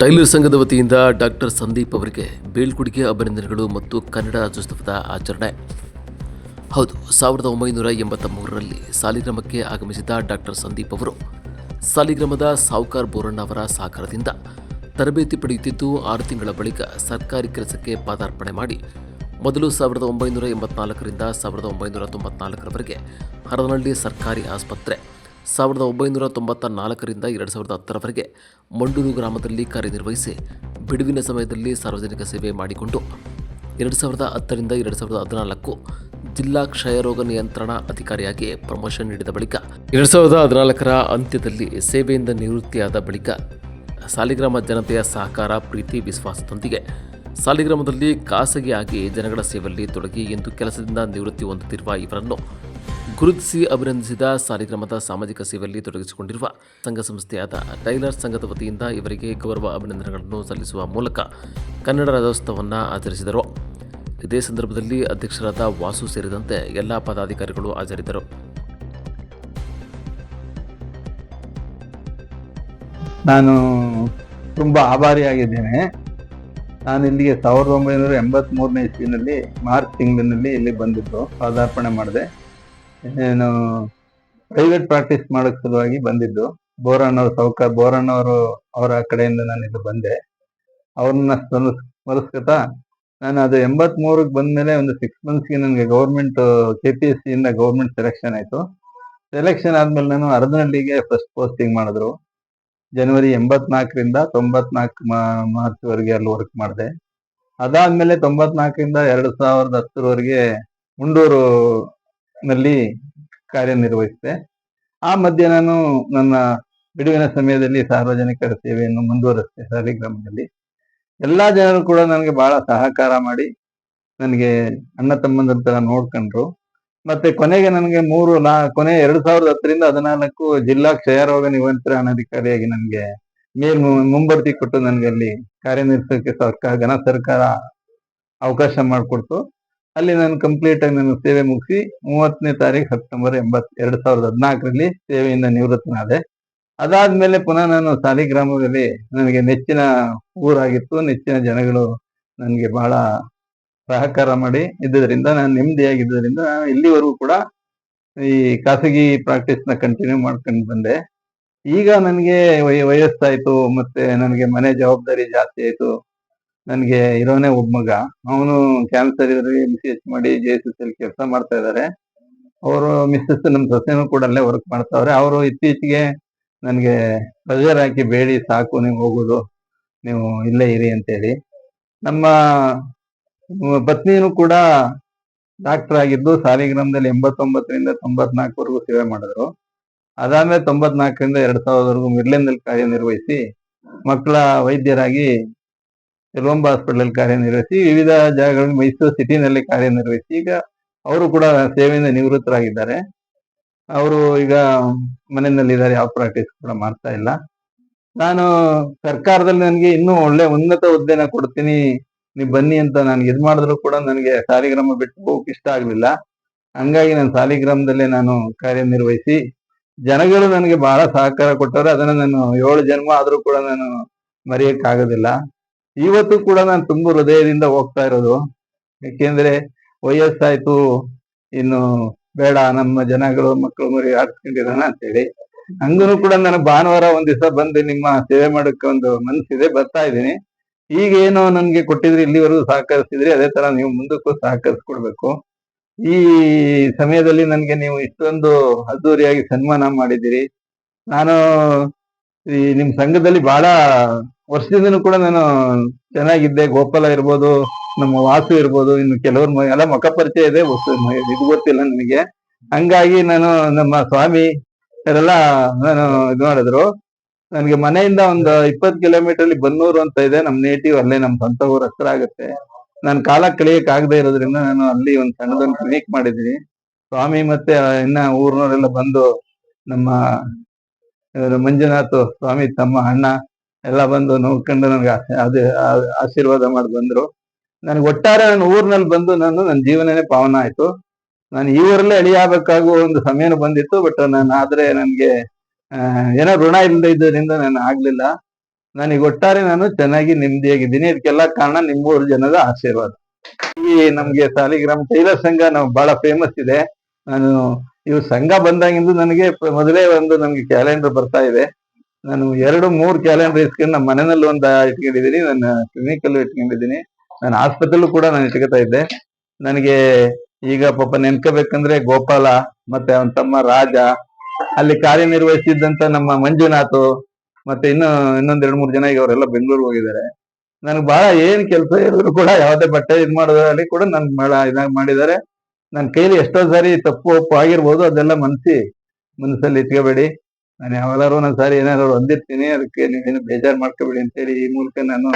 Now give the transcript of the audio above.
Tailor ಸಂಘದ ವತಿಯಿಂದ doctor Sandeep ಅವರಿಗೆ ಬೀಳ್ಕೊಡುಗೆ ಅಭಿನಂದನೆಗಳು ಮತ್ತು ಕನ್ನಡ ರಾಜ್ಯೋತ್ಸವದ ಆಚರಣೆ. ಹೌದು, 1983ರಲ್ಲಿ ಸಾಲಿಗ್ರಾಮಕ್ಕೆ ಆಗಮಿಸಿದ ಡಾಕ್ಟರ್ ಸಂದೀಪ್ ಅವರು ಸಾಲಿಗ್ರಾಮದ ಸಾವುಕಾರ್ ಬೋರಣ್ಣ ಅವರ ಸಹಕಾರದಿಂದ ತರಬೇತಿ ಪಡೆಯುತ್ತಿದ್ದು 6 ತಿಂಗಳ ಬಳಿಕ ಸರ್ಕಾರಿ ಕೆಲಸಕ್ಕೆ ಪಾದಾರ್ಪಣೆ ಮಾಡಿ ಮೊದಲು 1984ರಿಂದ 1994ರವರೆಗೆ ಹರದನಹಳ್ಳಿ ಸರ್ಕಾರಿ ಆಸ್ಪತ್ರೆ, 1994ರಿಂದ 2010ರವರೆಗೆ ಮಂಡೂರು ಗ್ರಾಮದಲ್ಲಿ ಕಾರ್ಯನಿರ್ವಹಿಸಿ ಬಿಡುವಿನ ಸಮಯದಲ್ಲಿ ಸಾರ್ವಜನಿಕ ಸೇವೆ ಮಾಡಿಕೊಂಡು 2010ರಿಂದ 2014 ಜಿಲ್ಲಾ ಕ್ಷಯರೋಗ ನಿಯಂತ್ರಣ ಅಧಿಕಾರಿಯಾಗಿ ಪ್ರಮೋಷನ್ ನೀಡಿದ ಬಳಿಕ 2014ರ ಅಂತ್ಯದಲ್ಲಿ ಸೇವೆಯಿಂದ ನಿವೃತ್ತಿಯಾದ ಬಳಿಕ ಸಾಲಿಗ್ರಾಮ ಜನತೆಯ ಸಹಕಾರ, ಪ್ರೀತಿ, ವಿಶ್ವಾಸದೊಂದಿಗೆ ಸಾಲಿಗ್ರಾಮದಲ್ಲಿ ಖಾಸಗಿಯಾಗಿ ಜನಗಳ ಸೇವೆಯಲ್ಲಿ ತೊಡಗಿ ಇಂದು ಕೆಲಸದಿಂದ ನಿವೃತ್ತಿ ಹೊಂದುತ್ತಿರುವ ಇವರನ್ನು ಗುರುತಿಸಿ ಅಭಿನಂದಿಸಿದ ಸಾಲಿಗ್ರಾಮದ ಸಾಮಾಜಿಕ ಸೇವೆಯಲ್ಲಿ ತೊಡಗಿಸಿಕೊಂಡಿರುವ ಸಂಘ ಸಂಸ್ಥೆಯಾದ ಟೈಲರ್ ಸಂಘದ ವತಿಯಿಂದ ಇವರಿಗೆ ಗೌರವ ಅಭಿನಂದನೆಗಳನ್ನು ಸಲ್ಲಿಸುವ ಮೂಲಕ ಕನ್ನಡ ರಾಜ್ಯೋತ್ಸವವನ್ನು ಆಚರಿಸಿದರು. ಇದೇ ಸಂದರ್ಭದಲ್ಲಿ ಅಧ್ಯಕ್ಷರಾದ ವಾಸು ಸೇರಿದಂತೆ ಎಲ್ಲ ಪದಾಧಿಕಾರಿಗಳು ಹಾಜರಿದ್ದರು. ನಾನು ತುಂಬ ಆಭಾರಿಯಾಗಿದ್ದೇನೆ. ನಾನು ಇಲ್ಲಿಗೆ 1983ನೇ ಇಸ್ವಿನಲ್ಲಿ ಮಾರ್ಚ್ ತಿಂಗಳಿನಲ್ಲಿ ಇಲ್ಲಿ ಬಂದಿದ್ದು, ಪಾದಾರ್ಪಣೆ ಮಾಡಿದೆ. ನಾನು ಪ್ರೈವೇಟ್ ಪ್ರಾಕ್ಟೀಸ್ ಮಾಡೋಕ್ಕೆ ಸಲುವಾಗಿ ಬಂದಿದ್ದು. ಬೋರಣ್ಣವರು, ಸಾವುಕಾರ್ ಬೋರಣ್ಣವರು ಅವರ ಕಡೆಯಿಂದ ನಾನು ಇಲ್ಲಿ ಬಂದೆ. ಅವ್ರನ್ನ ಸ್ಮರಿಸ್ಕೊತಾ ನಾನು ಅದು 83ಕ್ಕೆ ಬಂದಮೇಲೆ ಒಂದು 6 ಮಂತ್ಸ್ಗೆ ನನಗೆ ಗೌರ್ಮೆಂಟ್ KPSC ಇಂದ ಗೌರ್ಮೆಂಟ್ ಸೆಲೆಕ್ಷನ್ ಆಯಿತು. ಸೆಲೆಕ್ಷನ್ ಆದಮೇಲೆ ನಾನು ಹರದನಹಳ್ಳಿಗೆ ಫಸ್ಟ್ ಪೋಸ್ಟಿಂಗ್ ಮಾಡಿದ್ರು. ಜನವರಿ 84ರಿಂದ 94 ಮಾರ್ಚ್ವರೆಗೆ ಅಲ್ಲಿ ವರ್ಕ್ ಮಾಡಿದೆ. ಅದಾದ್ಮೇಲೆ 94ರಿಂದ 2010ರವರೆಗೆ ಮುಂಡೂರಿನಲ್ಲಿ ಕಾರ್ಯನಿರ್ವಹಿಸಿದೆ. ಆ ಮಧ್ಯೆ ನಾನು ನನ್ನ ಬಿಡುವಿನ ಸಮಯದಲ್ಲಿ ಸಾರ್ವಜನಿಕರ ಸೇವೆಯನ್ನು ಮುಂದುವರಿಸಿದೆ. ಸಾಲಿಗ್ರಾಮದಲ್ಲಿ ಎಲ್ಲಾ ಜನರು ಕೂಡ ನನಗೆ ಬಹಳ ಸಹಕಾರ ಮಾಡಿ ನನಗೆ ಅಣ್ಣ ತಮ್ಮಂದ್ರ ತರ ನೋಡ್ಕೊಂಡ್ರು. ಮತ್ತೆ ಕೊನೆಗೆ ನನಗೆ ಕೊನೆ 2010ರಿಂದ 14 ಜಿಲ್ಲಾ ಕ್ಷಯರೋಗ ನಿಯಂತ್ರಣಾಧಿಕಾರಿಯಾಗಿ ನನಗೆ ಮುಂಬಡ್ತಿ ಕೊಟ್ಟು ನನಗೆ ಅಲ್ಲಿ ಕಾರ್ಯನಿರ್ವಹಿಸೋಕೆ ಘನ ಸರ್ಕಾರ ಅವಕಾಶ ಮಾಡಿಕೊಡ್ತು. ಅಲ್ಲಿ ನಾನು ಕಂಪ್ಲೀಟ್ ಆಗಿ ನನ್ನ ಸೇವೆ ಮುಗಿಸಿ 30ನೇ ತಾರೀಕು ಸೆಪ್ಟೆಂಬರ್ 2014ರಲ್ಲಿ ಸೇವೆಯಿಂದ ನಿವೃತ್ತನಾದೆ. ಅದಾದ್ಮೇಲೆ ಪುನಃ ನಾನು ಸಾಲಿಗ್ರಾಮದಲ್ಲಿ ನನಗೆ ನೆಚ್ಚಿನ ಊರಾಗಿತ್ತು. ನೆಚ್ಚಿನ ಜನಗಳು ನನಗೆ ಬಹಳ ಸಹಕಾರ ಮಾಡಿ ಇದ್ದುದರಿಂದ, ನಾನು ನೆಮ್ಮದಿಯಾಗಿದ್ದರಿಂದ ನಾನು ಇಲ್ಲಿವರೆಗೂ ಕೂಡ ಈ ಖಾಸಗಿ ಪ್ರಾಕ್ಟೀಸ್ನ ಕಂಟಿನ್ಯೂ ಮಾಡ್ಕೊಂಡು ಬಂದೆ. ಈಗ ನನಗೆ ವಯಸ್ಸಾಯ್ತು, ಮತ್ತೆ ನನಗೆ ಮನೆ ಜವಾಬ್ದಾರಿ ಜಾಸ್ತಿ ಆಯ್ತು. ನನಗೆ ಇರೋನೇ ಒಬ್ಬ ಮಗ, ಅವನು ಕ್ಯಾನ್ಸರ್ ಇದ್ರೆ MCH ಮಾಡಿ JSS ಕೆಲಸ ಮಾಡ್ತಾ ಇದ್ದಾರೆ. ಅವರು ಮಿಸ್ಸಸ್ ನಮ್ಮ ಸೊಸೆನೂ ಕೂಡ ಅಲ್ಲೇ ವರ್ಕ್ ಮಾಡ್ತಾವ್ರೆ. ಅವರು ಇತ್ತೀಚೆಗೆ ನನಗೆ ಪ್ರೆಷರ್ ಹಾಕಿ, ಬೇಡಿ ಸಾಕು ನೀವು ಹೋಗೋದು, ನೀವು ಇಲ್ಲೇ ಇರಿ ಅಂತೇಳಿ. ನಮ್ಮ ಪತ್ನಿನೂ ಕೂಡ ಡಾಕ್ಟರ್ ಆಗಿದ್ದು ಸಾಲಿಗ್ರಾಮದಲ್ಲಿ 89ರಿಂದ 94ವರೆಗೂ ಸೇವೆ ಮಾಡಿದ್ರು. ಅದಾದ್ಮೇಲೆ 94ರಿಂದ 2000ವರೆಗೂ ಮಿಡ್ಲೆಂಡ್ನಲ್ಲಿ ಕಾರ್ಯನಿರ್ವಹಿಸಿ ಮಕ್ಕಳ ವೈದ್ಯರಾಗಿ ಎಲ್ವಂಬ ಹಾಸ್ಪಿಟಲ್ ಕಾರ್ಯನಿರ್ವಹಿಸಿ ವಿವಿಧ ಜಾಗಗಳಲ್ಲಿ ಮೈಸೂರು ಸಿಟಿನಲ್ಲಿ ಕಾರ್ಯನಿರ್ವಹಿಸಿ ಈಗ ಅವರು ಕೂಡ ಸೇವೆಯಿಂದ ನಿವೃತ್ತರಾಗಿದ್ದಾರೆ. ಅವರು ಈಗ ಮನೆಯಲ್ಲಿದ್ದಾರೆ, ಯಾವ ಪ್ರಾಕ್ಟೀಸ್ ಕೂಡ ಮಾಡ್ತಾ ಇಲ್ಲ. ನಾನು ಸರ್ಕಾರದಲ್ಲಿ ನನಗೆ ಇನ್ನೂ ಒಳ್ಳೆ ಉನ್ನತ ಹುದ್ದೆನ ಕೊಡ್ತೀನಿ, ನೀವು ಬನ್ನಿ ಅಂತ ನನಗೆ ಇದು ಮಾಡಿದ್ರು ಕೂಡ ನನಗೆ ಸಾಲಿಗ್ರಾಮ ಬಿಟ್ಟು ಹೋಗಕ್ಕೆ ಇಷ್ಟ ಆಗ್ಲಿಲ್ಲ. ಹಂಗಾಗಿ ನಾನು ಸಾಲಿಗ್ರಾಮದಲ್ಲೇ ನಾನು ಕಾರ್ಯನಿರ್ವಹಿಸಿ ಜನಗಳು ನನಗೆ ಬಹಳ ಸಹಕಾರ ಕೊಟ್ಟವ್ರೆ. ಅದನ್ನ ನಾನು 7 ಜನ್ಮ ಆದ್ರೂ ಕೂಡ ನಾನು ಮರೆಯಕ್ಕಾಗೋದಿಲ್ಲ. ಇವತ್ತು ಕೂಡ ನಾನು ತುಂಬ ಹೃದಯದಿಂದ ಹೋಗ್ತಾ ಇರೋದು. ಯಾಕೆಂದ್ರೆ ವಯಸ್ಸಾಯ್ತು, ಇನ್ನು ಬೇಡ, ನಮ್ಮ ಜನಗಳು ಮಕ್ಕಳು ಮರಿ ಆಡ್ಸ್ಕೊಂಡಿರೋಣ ಅಂತೇಳಿ. ಹಂಗೂ ಕೂಡ ನಾನು ಭಾನುವಾರ ಒಂದ್ ದಿವಸ ಬಂದು ನಿಮ್ಮ ಸೇವೆ ಮಾಡೋಕೆ ಒಂದು ಮನಸ್ಸಿದೆ, ಬರ್ತಾ ಇದ್ದೀನಿ. ಈಗ ಏನೋ ನನ್ಗೆ ಕೊಟ್ಟಿದ್ರಿ, ಇಲ್ಲಿವರೆಗೂ ಸಹಕರಿಸಿದ್ರಿ, ಅದೇ ತರ ನೀವು ಮುಂದಕ್ಕೂ ಸಹಕರಿಸ್ಕೊಡ್ಬೇಕು. ಈ ಸಮಯದಲ್ಲಿ ನನ್ಗೆ ನೀವು ಇಷ್ಟೊಂದು ಅದ್ದೂರಿಯಾಗಿ ಸನ್ಮಾನ ಮಾಡಿದ್ದೀರಿ. ನಾನು ಈ ನಿಮ್ ಸಂಘದಲ್ಲಿ ಬಹಳ ವರ್ಷದಿಂದನೂ ಕೂಡ ನಾನು ಚೆನ್ನಾಗಿದ್ದೆ. ಗೋಪಾಲ ಇರ್ಬೋದು, ನಮ್ಮ ವಾಸು ಇರ್ಬೋದು, ಇನ್ನು ಕೆಲವ್ರು ಎಲ್ಲ ಮುಖ ಪರಿಚಯ ಇದೆ, ಇದು ಗೊತ್ತಿಲ್ಲ ನನಗೆ. ಹಂಗಾಗಿ ನಾನು ನಮ್ಮ ಸ್ವಾಮಿ ಅವರೆಲ್ಲ ನಾನು ಇದು ಮಾಡಿದ್ರು. ನನಗೆ ಮನೆಯಿಂದ ಒಂದು 20 ಕಿಲೋಮೀಟರ್ ಬನ್ನೂರು ಅಂತ ಇದೆ, ನಮ್ ನೇಟಿವ್, ಅಲ್ಲೇ ನಮ್ ಸ್ವಂತ ಊರ ಹತ್ರ ಆಗುತ್ತೆ. ನಾನು ಕಾಲ ಕಳಿಯಕ್ ಆಗದೆ ಇರೋದ್ರಿಂದ ನಾನು ಅಲ್ಲಿ ಒಂದು ಸಣ್ಣದೊಂದು ಕ್ಲಿನಿಕ್ ಮಾಡಿದ್ದೀನಿ. ಸ್ವಾಮಿ ಮತ್ತೆ ಇನ್ನ ಊರ್ನವರೆಲ್ಲ ಬಂದು, ನಮ್ಮ ಮಂಜುನಾಥ್ ಸ್ವಾಮಿ ತಮ್ಮ ಅಣ್ಣ ಎಲ್ಲ ಬಂದು ನೋಡ್ಕೊಂಡು ನನಗೆ ಅದು ಆಶೀರ್ವಾದ ಮಾಡಿ ಬಂದ್ರು. ನನಗೆ ಒಟ್ಟಾರೆ ನಾನು ಊರಿನಲ್ಲಿ ಬಂದು ನನ್ನ ಜೀವನನೇ ಪಾವನ ಆಯ್ತು. ನಾನು ಈ ಊರಲ್ಲೇ ಅಳಿಯಾಗಬೇಕಾಗುವ ಒಂದು ಸಮಯನೂ ಬಂದಿತ್ತು. ಬಟ್ ನಾನು ಆದ್ರೆ ನನ್ಗೆ ಏನೋ ಋಣ ಇಲ್ಲದೆ ಇದ್ದರಿಂದ ನಾನು ಆಗ್ಲಿಲ್ಲ. ನನಗೆ ಒಟ್ಟಾರೆ ನಾನು ಚೆನ್ನಾಗಿ ನೆಮ್ಮದಿಯಾಗಿದ್ದೀನಿ. ಇದಕ್ಕೆಲ್ಲ ಕಾರಣ ನಿಮ್ಮೂರು ಜನದ ಆಶೀರ್ವಾದ. ಈ ನಮ್ಗೆ ಸಾಲಿಗ್ರಾಮ ಟೈಲರ್ ಸಂಘ ನಾವು ಬಹಳ ಫೇಮಸ್ ಇದೆ. ನಾನು ಇವು ಸಂಘ ಬಂದಾಗಿಂದ ನನಗೆ ಮೊದಲೇ ಒಂದು ನಮ್ಗೆ ಕ್ಯಾಲೆಂಡರ್ ಬರ್ತಾ ಇದೆ. ನಾನು 2-3 ಕ್ಯಾಲೆಂಡರ್ ಇಸ್ಕೊಂಡು ನಮ್ಮ ಮನೆಯಲ್ಲಿ ಒಂದು ಇಟ್ಕೊಂಡಿದ್ದೀನಿ, ನನ್ನ ಕ್ಲಿನಿಕ್ ಅಲ್ಲೂ ಇಟ್ಕೊಂಡಿದ್ದೀನಿ, ನನ್ನ ಆಸ್ಪತ್ರೆಲ್ಲೂ ಕೂಡ ನಾನು ಇಟ್ಕೊತಾ ಇದ್ದೆ. ನನಗೆ ಈಗ ಪಾಪ ನೆನ್ಕೋಬೇಕಂದ್ರೆ ಗೋಪಾಲ ಮತ್ತೆ ಅವನ ತಮ್ಮ ರಾಜ, ಅಲ್ಲಿ ಕಾರ್ಯನಿರ್ವಹಿಸಿದ್ದಂತ ನಮ್ಮ ಮಂಜುನಾಥ್, ಮತ್ತೆ ಇನ್ನೊಂದ್ 2-3 ಜನ ಈಗ ಅವರೆಲ್ಲ ಬೆಂಗಳೂರಿಗೆ ಹೋಗಿದ್ದಾರೆ. ನನಗೆ ಬಹಳ ಏನ್ ಕೆಲಸ ಇದ್ರು ಕೂಡ ಯಾವುದೇ ಬಟ್ಟೆ ಇದ್ ಮಾಡೋದ್ರಲ್ಲಿ ಕೂಡ ನನ್ ಬಹಳ ಇದಾಗಿ ಮಾಡಿದ್ದಾರೆ. ನನ್ನ ಕೈಲಿ ಎಷ್ಟೋ ಸಾರಿ ತಪ್ಪು ಒಪ್ಪು ಆಗಿರ್ಬೋದು, ಅದೆಲ್ಲ ಮನಸ್ಸಲ್ಲಿ ಇಟ್ಕೋಬೇಡಿ. ನಾನು ಯಾವಾಗಾರು ಒಂದೊಂದ್ ಸಾರಿ ಏನಾದ್ರು ಅಂದಿರ್ತೀನಿ, ಅದಕ್ಕೆ ನೀವೇನು ಬೇಜಾರ್ ಮಾಡ್ಕೋಬೇಡಿ ಅಂತೇಳಿ ಈ ಮೂಲಕ ನಾನು